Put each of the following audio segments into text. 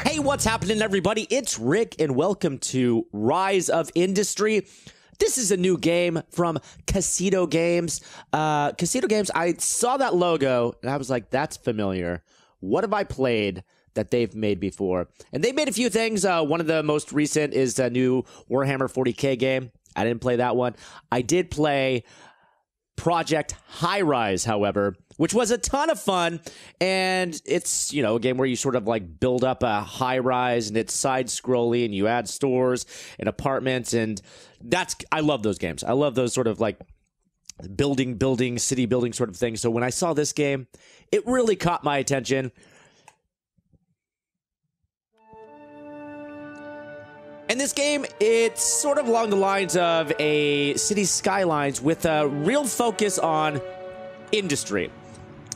Hey, what's happening, everybody? It's Rick, and welcome to Rise of Industry. This is a new game from Casino Games. Casino Games, I saw that logo, and I was like, that's familiar. What have I played that they've made before? And they made a few things. One of the most recent is a new Warhammer 40K game. I didn't play that one. I did play Project High Rise, however, which was a ton of fun, and it's, you know, a game where you sort of like build up a high rise, and it's side-scrolly, and you add stores and apartments, and I love those games. I love those sort of like building, city building sort of things. So when I saw this game, it really caught my attention. And this game, it's sort of along the lines of a City Skylines with a real focus on industry.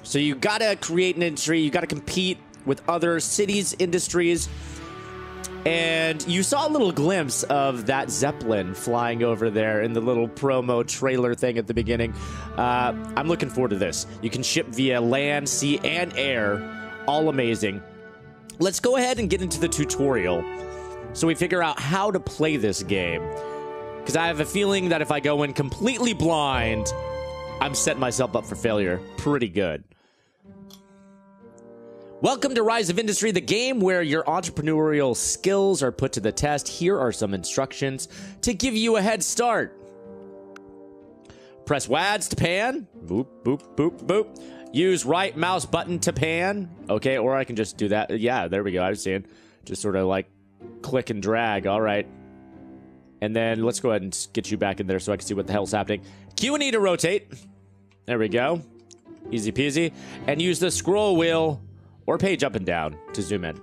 So you gotta create an industry, you gotta compete with other cities' industries. And you saw a little glimpse of that Zeppelin flying over there in the little promo trailer thing at the beginning. I'm looking forward to this. You can ship via land, sea, and air. All amazing. Let's go ahead and get into the tutorial so we figure out how to play this game. Because I have a feeling that if I go in completely blind, I'm setting myself up for failure pretty good. Welcome to Rise of Industry, the game where your entrepreneurial skills are put to the test. Here are some instructions to give you a head start. Press WADS to pan. Boop, boop, boop, boop. Use right mouse button to pan. Okay, or I can just do that. Yeah, there we go. I was seeing. Just sort of like click and drag. All right. And then let's go ahead and get you back in there so I can see what the hell's happening. Q and E to rotate. There we go. Easy peasy. And use the scroll wheel or page up and down to zoom in.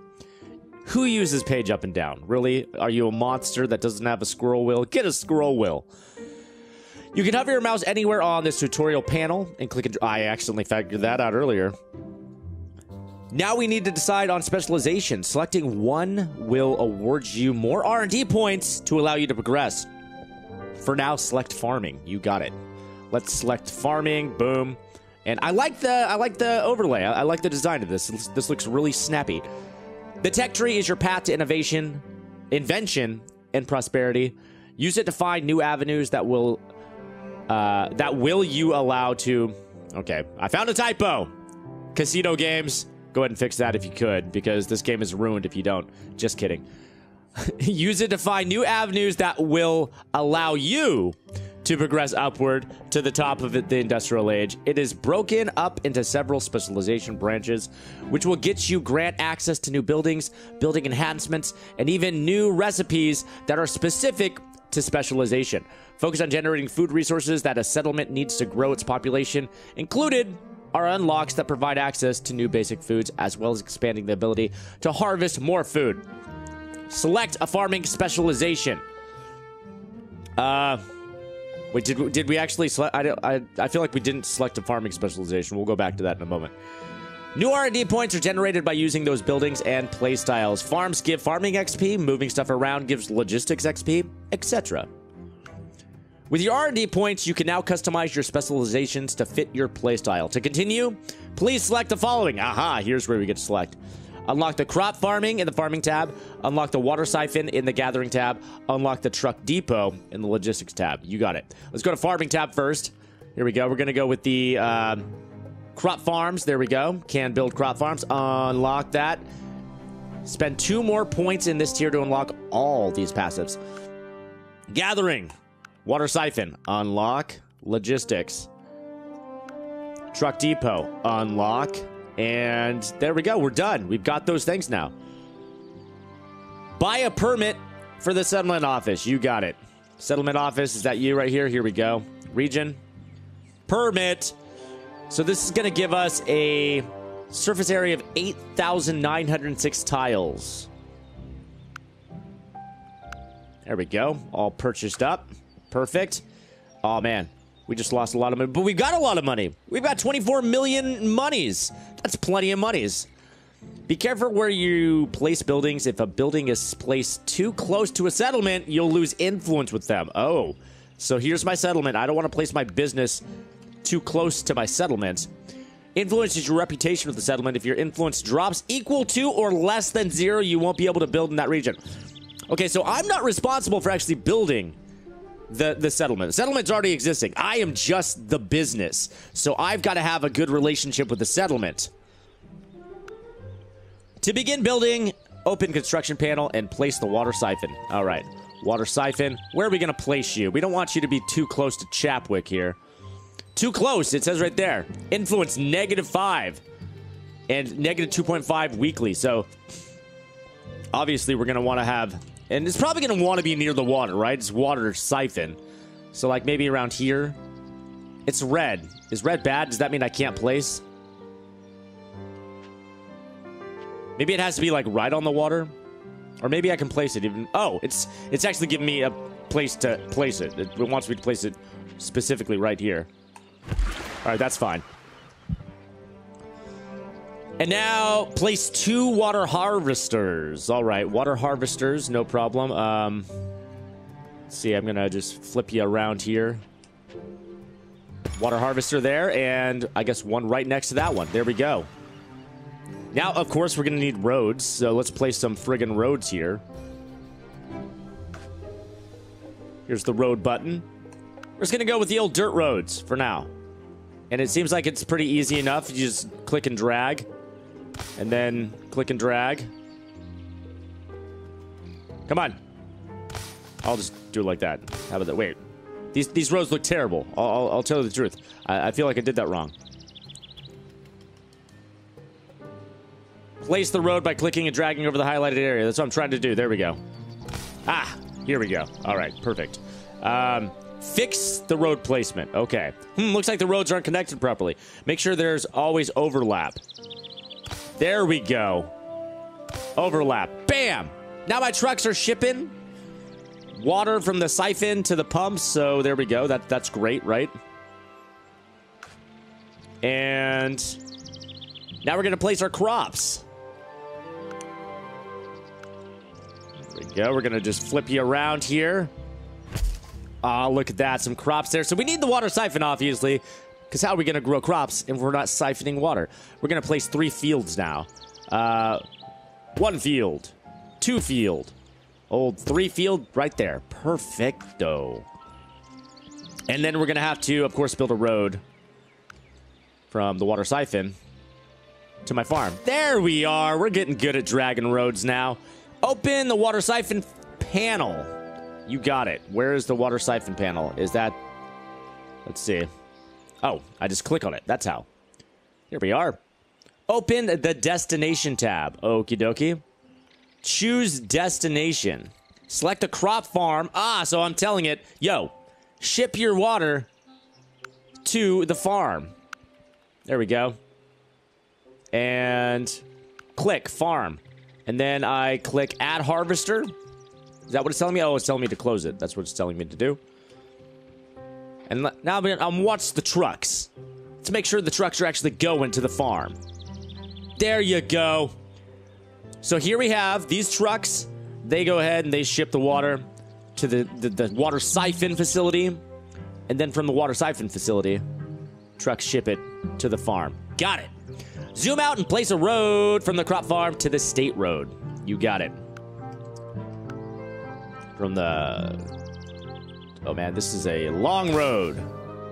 Who uses page up and down? Really? Are you a monster that doesn't have a scroll wheel? Get a scroll wheel. You can hover your mouse anywhere on this tutorial panel and click and... I accidentally figured that out earlier. Now we need to decide on specialization. Selecting one will award you more R&D points to allow you to progress. For now, select farming. You got it. Let's select farming. Boom. And I like the overlay. I like the design of this. This looks really snappy. The tech tree is your path to innovation, invention, and prosperity. Use it to find new avenues that will you allow to... Okay, I found a typo. Casino Games. Go ahead and fix that if you could, because this game is ruined if you don't. Just kidding. Use it to find new avenues that will allow you to progress upward to the top of the industrial age. It is broken up into several specialization branches, which will get you grant access to new buildings, building enhancements, and even new recipes that are specific to specialization. Focus on generating food resources that a settlement needs to grow its population. Included are unlocks that provide access to new basic foods, as well as expanding the ability to harvest more food. Select a farming specialization. Wait, did we actually select? I feel like we didn't select a farming specialization. We'll go back to that in a moment. New R&D points are generated by using those buildings and play styles. Farms give farming XP, moving stuff around gives logistics XP, etc. With your R&D points, you can now customize your specializations to fit your playstyle. To continue, please select the following. Aha, here's where we get to select. Unlock the crop farming in the farming tab. Unlock the water siphon in the gathering tab. Unlock the truck depot in the logistics tab. You got it. Let's go to farming tab first. Here we go. We're going to go with the crop farms. There we go. Can build crop farms. Unlock that. Spend 2 more points in this tier to unlock all these passives. Gathering. Water siphon. Unlock. Logistics. Truck depot. Unlock. And there we go. We're done. We've got those things now. Buy a permit for the settlement office. You got it. Settlement office. Is that you right here? Here we go. Region. Permit. So this is going to give us a surface area of 8,906 tiles. There we go. All purchased up. Perfect. Oh, man. We just lost a lot of money, but we've got a lot of money. We've got 24 million monies. That's plenty of monies. Be careful where you place buildings. If a building is placed too close to a settlement, you'll lose influence with them. Oh, so here's my settlement. I don't want to place my business too close to my settlement. Influences your reputation with the settlement. If your influence drops equal to or less than 0, you won't be able to build in that region. Okay, so I'm not responsible for actually building the settlement. The settlement's already existing. I am just the business. So I've got to have a good relationship with the settlement. To begin building, open construction panel and place the water siphon. All right, water siphon. Where are we going to place you? We don't want you to be too close to Chapwick here. Too close, it says right there. Influence -5 and -2.5 weekly. So obviously we're going to want to have, and it's probably going to want to be near the water, right? It's water siphon. So like maybe around here. It's red. Is red bad? Does that mean I can't place? Maybe it has to be like right on the water. Or maybe I can place it even. Oh, it's actually giving me a place to place it. It wants me to place it specifically right here. All right, that's fine. And now, place 2 water harvesters. All right, water harvesters, no problem. Let's see, I'm going to just flip you around here. Water harvester there, and I guess one right next to that one. There we go. Now, of course, we're going to need roads, so let's place some friggin' roads here. Here's the road button. We're just going to go with the old dirt roads for now. And it seems like it's pretty easy enough. You just click and drag. And then click and drag. Come on. I'll just do it like that. How about that? Wait. These roads look terrible. I'll tell you the truth. I feel like I did that wrong. Place the road by clicking and dragging over the highlighted area. That's what I'm trying to do. There we go. Ah, here we go. All right, perfect. Fix the road placement. Okay. Looks like the roads aren't connected properly. Make sure there's always overlap. There we go. Overlap. Bam! Now my trucks are shipping water from the siphon to the pumps, so there we go. That's great, right? And now we're going to place our crops. There we go. We're going to just flip you around here. Oh, look at that. Some crops there. So we need the water siphon, obviously, because how are we going to grow crops if we're not siphoning water? We're going to place 3 fields now. 1 field. 2 field. Old 3 field right there. Perfecto. And then we're going to have to, of course, build a road from the water siphon to my farm. There we are. We're getting good at dragging roads now. Open the water siphon panel. You got it. Where is the water siphon panel? Is that... Let's see. Oh, I just click on it. That's how. Here we are. Open the destination tab. Okie dokie. Choose destination. Select a crop farm. Ah, so I'm telling it, yo, ship your water to the farm. There we go. And click farm. And then I click add harvester. Is that what it's telling me? Oh, it's telling me to close it. That's what it's telling me to do. And now I'm going to watch the trucks to make sure the trucks are actually going to the farm. There you go. So here we have these trucks. They go ahead and they ship the water to the water siphon facility. And then from the water siphon facility, trucks ship it to the farm. Got it. Zoom out and place a road from the crop farm to the state road. You got it. From the... Oh, man, this is a long road.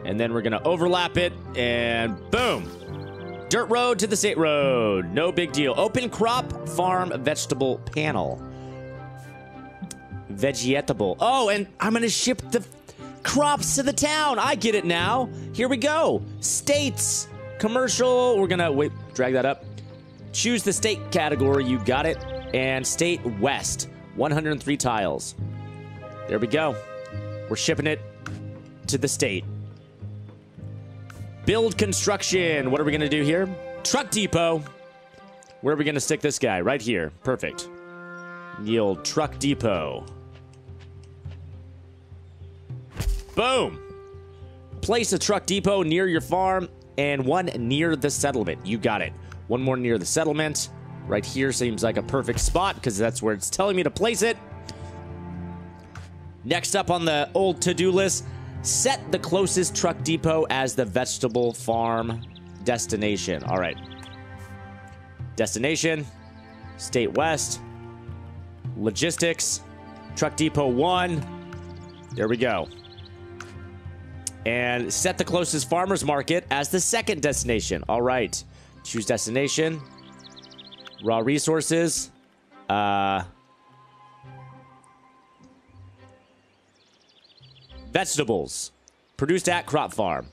And then we're going to overlap it, and boom. Dirt road to the state road. No big deal. Open crop farm vegetable panel. Vegetable. Oh, and I'm going to ship the crops to the town. I get it now. Here we go. States. Commercial. We're going to... Wait, drag that up. Choose the state category. You got it. And state west. 103 tiles. There we go. We're shipping it to the state. Build construction. What are we going to do here? Truck depot. Where are we going to stick this guy? Right here. Perfect. The old truck depot. Boom. Place a truck depot near your farm and one near the settlement. You got it. One more near the settlement. Right here seems like a perfect spot because that's where it's telling me to place it. Next up on the old to-do list, set the closest truck depot as the vegetable farm destination. All right. Destination, State West, Logistics, Truck Depot 1. There we go. And set the closest farmer's market as the second destination. All right. Choose destination. Raw resources. Vegetables. Produced at crop farm.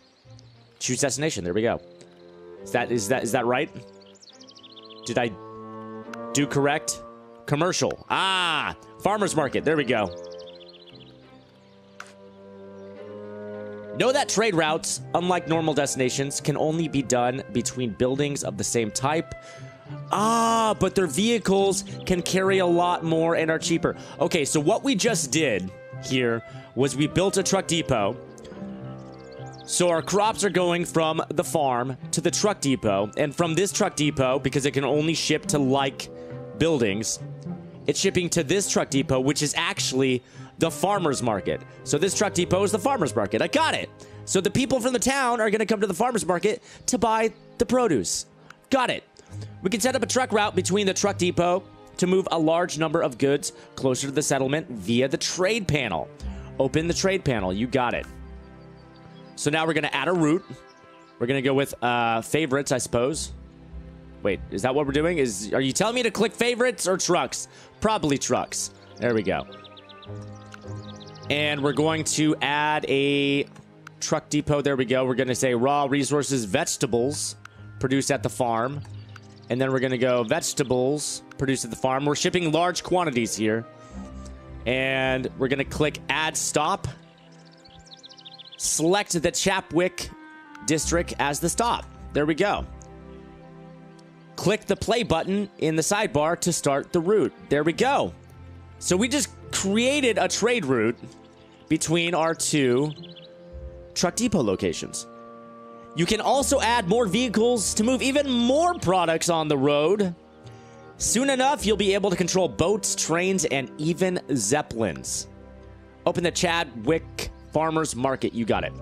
Choose destination. There we go. Is that right? Did I do correct? Commercial. Ah, farmer's market. There we go. Know that trade routes, unlike normal destinations, can only be done between buildings of the same type. Ah, but their vehicles can carry a lot more and are cheaper. Okay, so what we just did here was we built a truck depot. So our crops are going from the farm to the truck depot. And from this truck depot, because it can only ship to like buildings, it's shipping to this truck depot, which is actually the farmer's market. So this truck depot is the farmer's market. I got it. So the people from the town are going to come to the farmer's market to buy the produce. Got it. We can set up a truck route between the truck depot to move a large number of goods closer to the settlement via the trade panel. Open the trade panel. You got it. So now we're going to add a route. We're going to go with favorites, I suppose. Wait, is that what we're doing? Are you telling me to click favorites or trucks? Probably trucks. There we go. And we're going to add a truck depot. There we go. We're going to say raw resources, vegetables produced at the farm. And then we're going to go vegetables produced at the farm. We're shipping large quantities here. And we're going to click add stop. Select the Chapwick district as the stop. There we go. Click the play button in the sidebar to start the route. There we go. So we just created a trade route between our two truck depot locations. You can also add more vehicles to move even more products on the road. Soon enough, you'll be able to control boats, trains, and even zeppelins. Open the Chadwick Farmer's Market. You got it.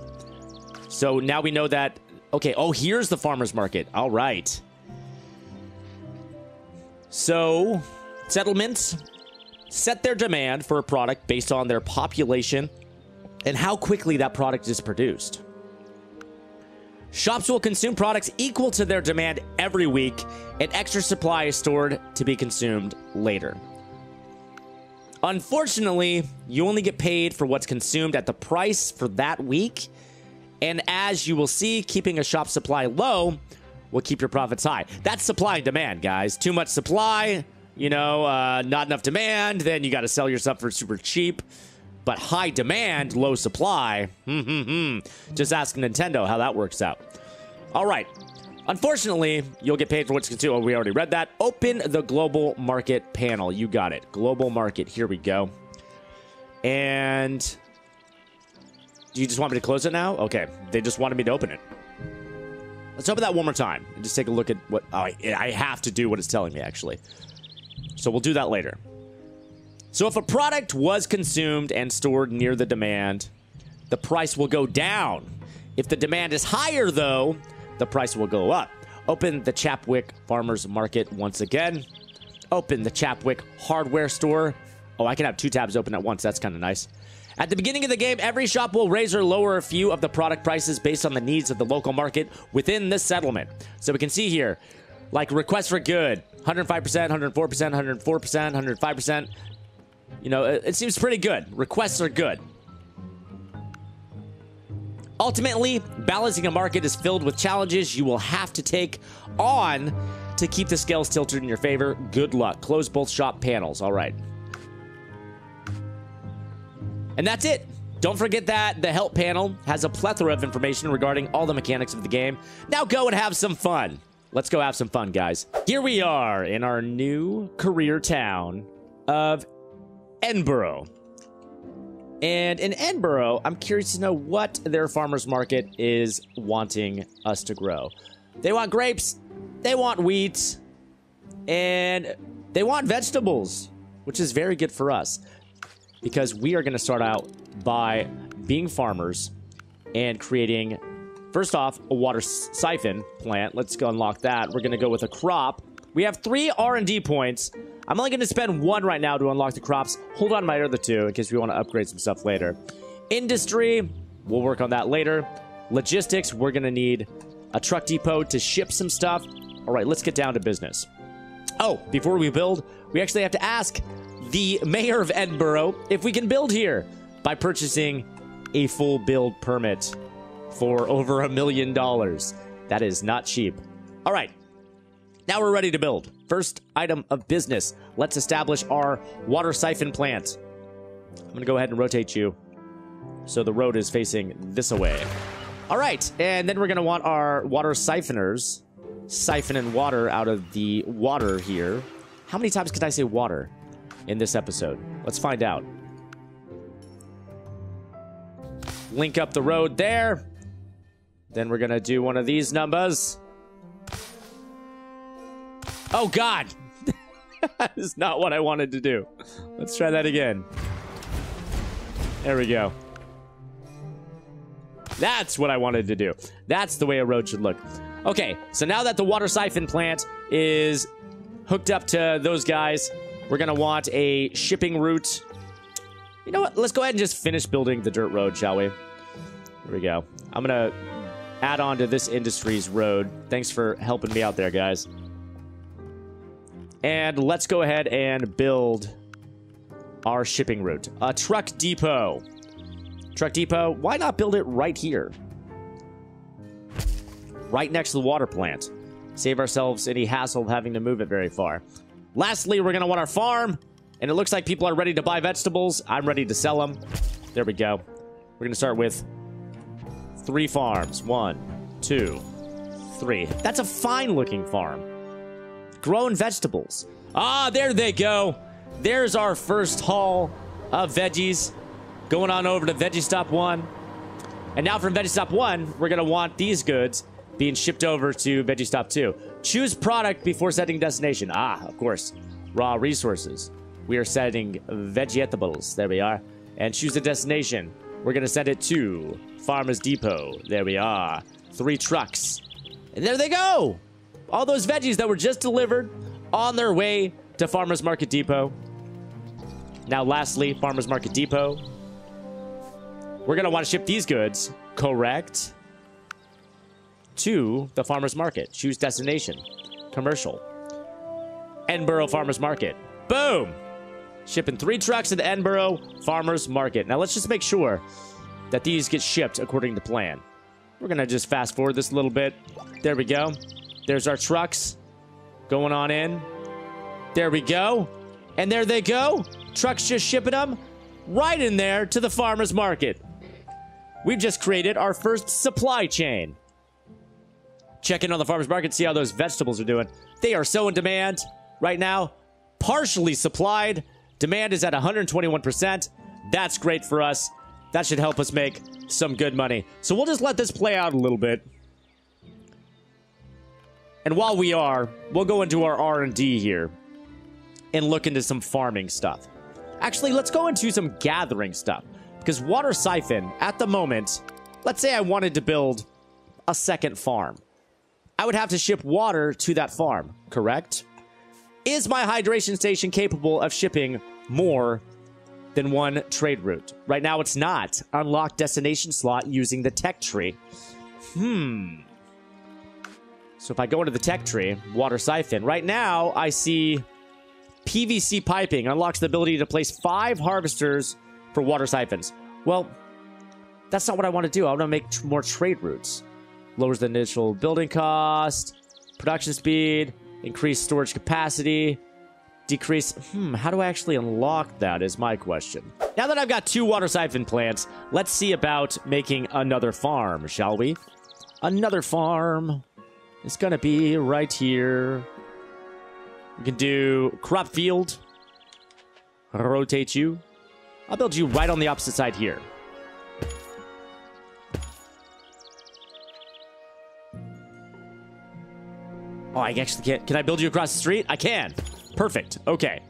So now we know that... Okay, oh, here's the farmer's market. All right. So, settlements set their demand for a product based on their population and how quickly that product is produced. Shops will consume products equal to their demand every week, and extra supply is stored to be consumed later. Unfortunately, you only get paid for what's consumed at the price for that week, and as you will see, keeping a shop supply low will keep your profits high. That's supply and demand, guys. Too much supply, not enough demand, then you got to sell your stuff for super cheap. But high demand, low supply. Just ask Nintendo how that works out. All right. Unfortunately, you'll get paid for what's consumed. Oh, we already read that. Open the global market panel. You got it. Global market. Here we go. And do you just want me to close it now? Okay. They just wanted me to open it. Let's open that one more time and just take a look at what... Oh, I have to do what it's telling me, actually. So we'll do that later. So if a product was consumed and stored near the demand, the price will go down. If the demand is higher, though, the price will go up. Open the Chapwick Farmer's Market once again. Open the Chapwick Hardware Store. Oh, I can have two tabs open at once. That's kind of nice. At the beginning of the game, every shop will raise or lower a few of the product prices based on the needs of the local market within the settlement. So we can see here, like requests for good, 105%, 104%, 104%, 105%. It seems pretty good. Requests are good. Ultimately, balancing a market is filled with challenges you will have to take on to keep the scales tilted in your favor. Good luck. Close both shop panels. All right. And that's it. Don't forget that the help panel has a plethora of information regarding all the mechanics of the game. Now go and have some fun. Let's go have some fun, guys. Here we are in our new career town of Edinburgh. And in Edinburgh, I'm curious to know what their farmer's market is wanting us to grow. They want grapes, they want wheat, and they want vegetables, which is very good for us because we are going to start out by being farmers and creating First off, a water siphon plant. Let's go unlock that. We're going to go with a crop. We have 3 R&D points. I'm only going to spend 1 right now to unlock the crops. Hold on my other 2 in case we want to upgrade some stuff later. Industry, we'll work on that later. Logistics, we're going to need a truck depot to ship some stuff. All right, let's get down to business. Oh, before we build, we actually have to ask the mayor of Edinburgh if we can build here by purchasing a full build permit for over $1 million. That is not cheap. All right, now we're ready to build. First item of business, let's establish our water siphon plant. I'm going to go ahead and rotate you so the road is facing this way. All right, and then we're going to want our water siphoners siphoning water out of the water here. How many times can I say water in this episode? Let's find out. Link up the road there. Then we're going to do one of these numbers. Oh, God. That is not what I wanted to do. Let's try that again. There we go. That's what I wanted to do. That's the way a road should look. Okay, so now that the water siphon plant is hooked up to those guys, we're going to want a shipping route. You know what? Let's go ahead and just finish building the dirt road, shall we? Here we go. I'm going to add on to this industry's road. Thanks for helping me out there, guys. And let's go ahead and build our shipping route. A truck depot. Truck depot, why not build it right here? Right next to the water plant. Save ourselves any hassle of having to move it very far. Lastly, we're going to want our farm. And it looks like people are ready to buy vegetables. I'm ready to sell them. There we go. We're going to start with 3 farms. 1, 2, 3. That's a fine-looking farm. Growing vegetables. Ah, there they go. There's our first haul of veggies. Going on over to Veggie Stop 1. And now from Veggie Stop 1, we're going to want these goods being shipped over to Veggie Stop 2. Choose product before setting destination. Ah, of course. Raw resources. We are setting vegetables. There we are. And choose the destination. We're going to send it to Farmer's Depot. There we are. 3 trucks. And there they go. All those veggies that were just delivered on their way to Farmer's Market Depot. Now, lastly, Farmer's Market Depot. We're going to want to ship these goods, correct, to the Farmer's Market. Choose destination. Commercial. Edinburgh Farmer's Market. Boom! Shipping 3 trucks to the Edinburgh Farmer's Market. Now, let's just make sure that these get shipped according to plan. We're going to just fast forward this a little bit. There we go. There's our trucks going on in. There we go. And there they go. Trucks just shipping them right in there to the Farmer's Market. We've just created our first supply chain. Check in on the Farmer's Market, see how those vegetables are doing. They are so in demand right now. Partially supplied. Demand is at 121%. That's great for us. That should help us make some good money. So we'll just let this play out a little bit. And while we are, we'll go into our R&D here and look into some farming stuff. Actually, let's go into some gathering stuff. Because water siphon, at the moment, let's say I wanted to build a second farm. I would have to ship water to that farm, correct? Is my hydration station capable of shipping more than 1 trade route? Right now, it's not. Unlock destination slot using the tech tree. So if I go into the tech tree, water siphon, right now I see PVC piping unlocks the ability to place 5 harvesters for water siphons. Well, that's not what I want to do. I want to make more trade routes. Lowers the initial building cost, production speed, increase storage capacity, decrease... how do I actually unlock that is my question. Now that I've got 2 water siphon plants, let's see about making another farm, shall we? Another farm. It's gonna be right here. We can do crop field. Rotate you. I'll build you right on the opposite side here. Oh, I actually can't. Can I build you across the street? I can. Perfect. Okay.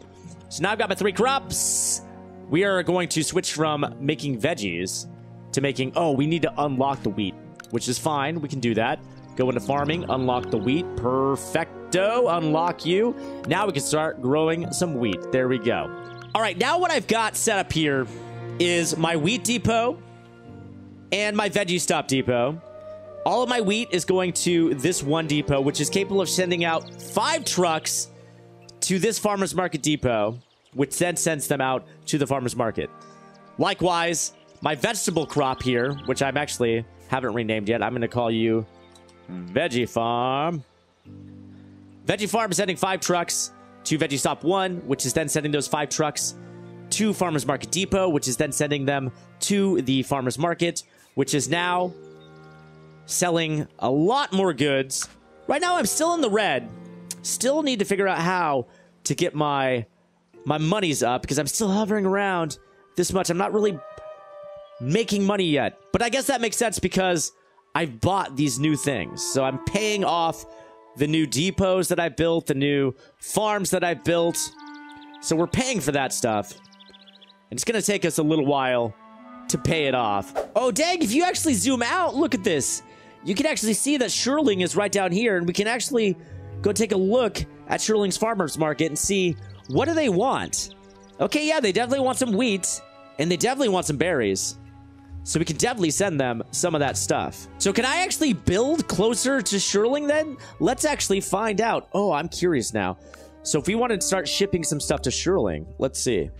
So now I've got my 3 crops. We are going to switch from making veggies to making... Oh, we need to unlock the wheat. which is fine. We can do that. Go into farming, unlock the wheat. Perfecto. Unlock you. Now we can start growing some wheat. There we go. All right, now what I've got set up here is my wheat depot and my veggie stop depot. All of my wheat is going to this one depot, which is capable of sending out 5 trucks to this farmer's market depot, which then sends them out to the farmer's market. Likewise, my vegetable crop here, which I'm actually haven't renamed yet. I'm going to call you Veggie Farm. Veggie Farm is sending 5 trucks to Veggie Stop 1, which is then sending those 5 trucks to Farmer's Market Depot, which is then sending them to the Farmer's Market, which is now selling a lot more goods. Right now, I'm still in the red. Still need to figure out how to get my monies up, because I'm still hovering around this much. I'm not really making money yet. But I guess that makes sense because I've bought these new things. So I'm paying off the new depots that I built, the new farms that I built. So we're paying for that stuff. And it's going to take us a little while to pay it off. Oh, dang, if you actually zoom out, look at this. You can actually see that Sherling is right down here, and we can actually go take a look at Sherling's Farmer's Market and see what do they want. Okay, yeah, they definitely want some wheat, and they definitely want some berries. So we can definitely send them some of that stuff. So can I actually build closer to Sherling then? Let's actually find out. Oh, I'm curious now. So if we wanted to start shipping some stuff to Sherling, let's see.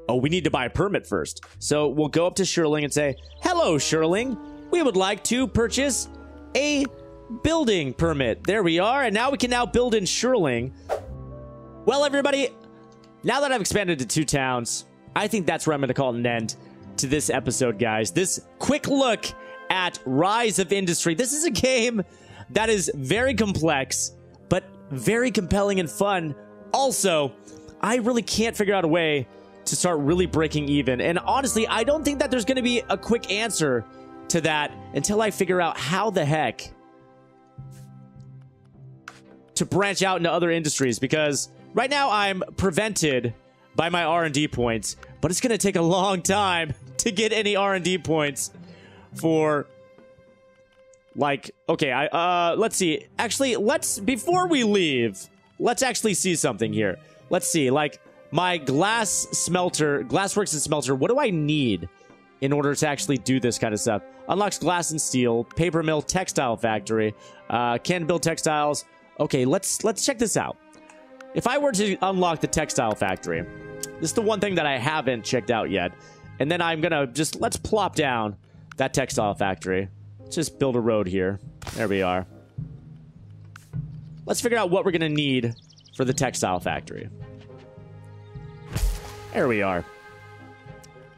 Oh, we need to buy a permit first. So we'll go up to Sherling and say, hello, Sherling. We would like to purchase a building permit. There we are. And now we can build in Sherling. Well, everybody, now that I've expanded to 2 towns, I think that's where I'm going to call an end to this episode, guys. This quick look at Rise of Industry. This is a game that is very complex, but very compelling and fun. Also, I really can't figure out a way to start really breaking even. And honestly, I don't think that there's going to be a quick answer to that until I figure out how the heck to branch out into other industries, because right now I'm prevented by my R&D points, but it's going to take a long time to get any R&D points for, like, okay, let's see. Actually, before we leave, let's actually see something here. Let's see, like, my glassworks and smelter, what do I need in order to actually do this kind of stuff? Unlocks glass and steel, paper mill, textile factory, can build textiles. Okay, let's check this out. If I were to unlock the textile factory, this is the one thing that I haven't checked out yet. And then I'm gonna let's plop down that textile factory. Let's just build a road here. There we are. Let's figure out what we're gonna need for the textile factory. There we are.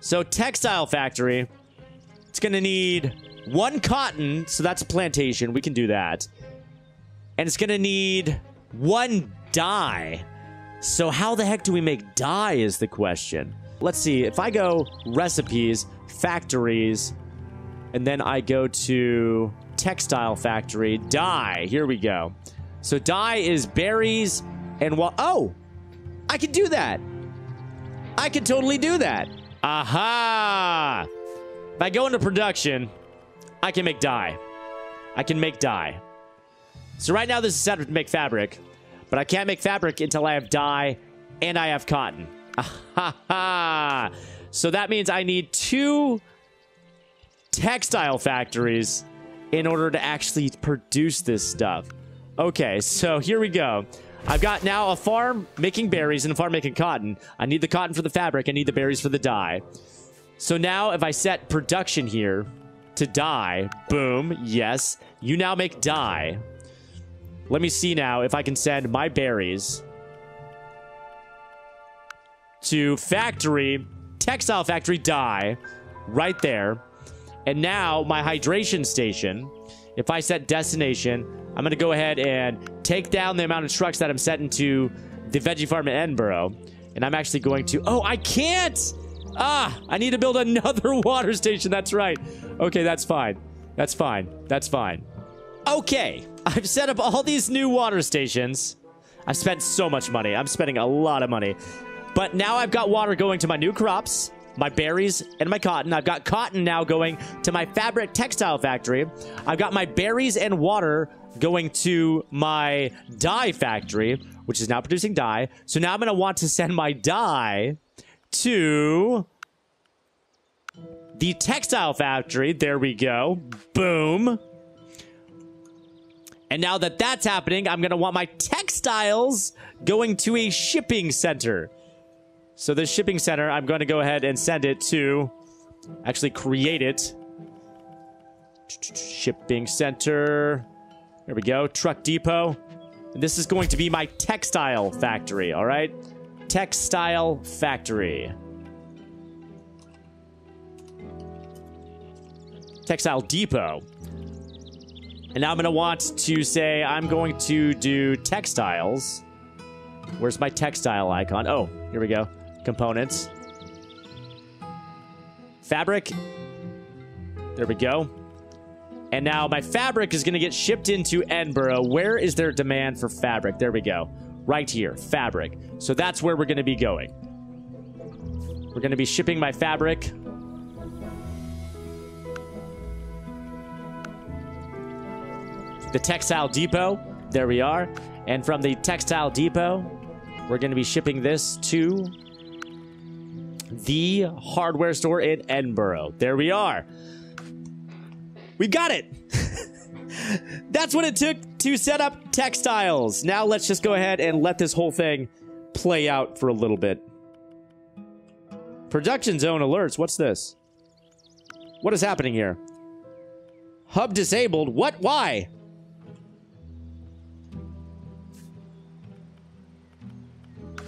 So textile factory, it's gonna need 1 cotton, so that's a plantation. We can do that. And it's gonna need 1 dye. So how the heck do we make dye is the question. Let's see. If I go recipes, factories, and then I go to textile factory, dye. Here we go. So dye is berries and oh, I can do that. I can totally do that. Aha! If I go into production, I can make dye. I can make dye. So right now this is set up to make fabric, but I can't make fabric until I have dye and I have cotton. Aha! So that means I need 2 textile factories in order to actually produce this stuff. Okay, so here we go. I've got now a farm making berries and a farm making cotton. I need the cotton for the fabric. I need the berries for the dye. So now if I set production here to dye, boom, yes. You now make dye. Let me see now if I can send my berries to factory, textile factory dye, right there. And now my hydration station, if I set destination, I'm going to go ahead and take down the amount of trucks that I'm setting to the veggie farm in Edinburgh. And I'm actually going to... Oh, I can't! Ah, I need to build another water station. That's right. Okay, that's fine. That's fine. That's fine. Okay, I've set up all these new water stations. I've spent so much money. I'm spending a lot of money. But now I've got water going to my new crops. my berries and my cotton. I've got cotton now going to my fabric textile factory. I've got my berries and water going to my dye factory, which is now producing dye. So now I'm going to want to send my dye to the textile factory. There we go. Boom. And now that that's happening, I'm going to want my textiles going to a shipping center. So the shipping center, I'm going to go ahead and send it to, actually create it. Shipping center. There we go. Truck depot. And this is going to be my textile factory, all right? Textile factory. Textile depot. And now I'm going to want to say I'm going to do textiles. Where's my textile icon? Oh, here we go. Components. Fabric. There we go. And now my fabric is going to get shipped into Edinburgh. Where is their demand for fabric? There we go. Right here. Fabric. So that's where we're going to be going. We're going to be shipping my fabric. The textile depot. There we are. And from the textile depot, we're going to be shipping this to the hardware store in Edinburgh. There we are. We got it. That's what it took to set up textiles. Now let's just go ahead and let this whole thing play out for a little bit. Production zone alerts. What's this? What is happening here? Hub disabled. What? Why?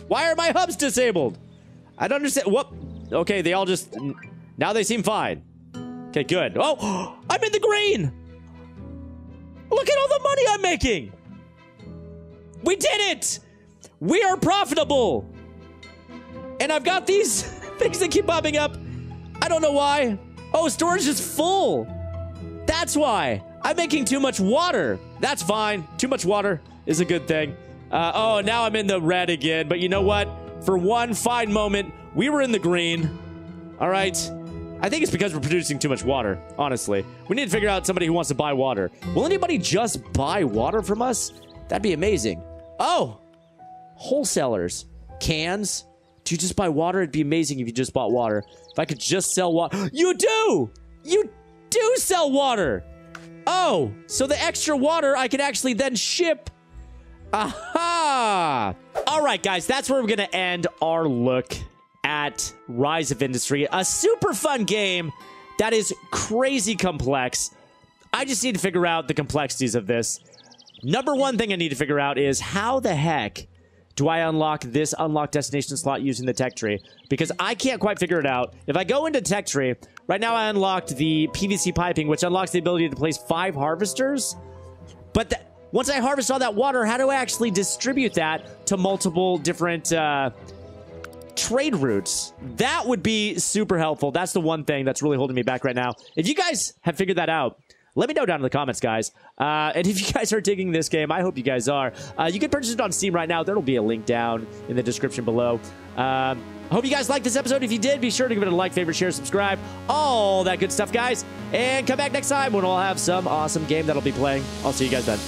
Why are my hubs disabled? I don't understand. What? Okay, they all just... Now they seem fine. Okay, good. Oh, I'm in the green! Look at all the money I'm making! We did it! We are profitable! And I've got these things that keep popping up. I don't know why. Oh, storage is full. That's why. I'm making too much water. That's fine. Too much water is a good thing. Oh, now I'm in the red again. But you know what? For one fine moment, we were in the green. All right. I think it's because we're producing too much water, honestly. We need to figure out somebody who wants to buy water. Will anybody just buy water from us? That'd be amazing. Oh, wholesalers. Cans. Do you just buy water? It'd be amazing if you just bought water. If I could just sell water. You do! You do sell water! Oh, so the extra water I can actually then ship. Aha! All right, guys, that's where we're going to end our look at Rise of Industry. A super fun game that is crazy complex. I just need to figure out the complexities of this. Number one thing I need to figure out is how the heck do I unlock this unlock destination slot using the tech tree? Because I can't quite figure it out. If I go into tech tree, right now I unlocked the PVC piping, which unlocks the ability to place 5 harvesters. But once I harvest all that water, how do I actually distribute that to multiple different trade routes? That would be super helpful. That's the one thing that's really holding me back right now. If you guys have figured that out, let me know down in the comments, guys. And if you guys are digging this game, I hope you guys are. You can purchase it on Steam right now. There'll be a link down in the description below. I hope you guys liked this episode. If you did, be sure to give it a like, favorite, share, subscribe. All that good stuff, guys. And come back next time when we'll have some awesome game that'll be playing. I'll see you guys then.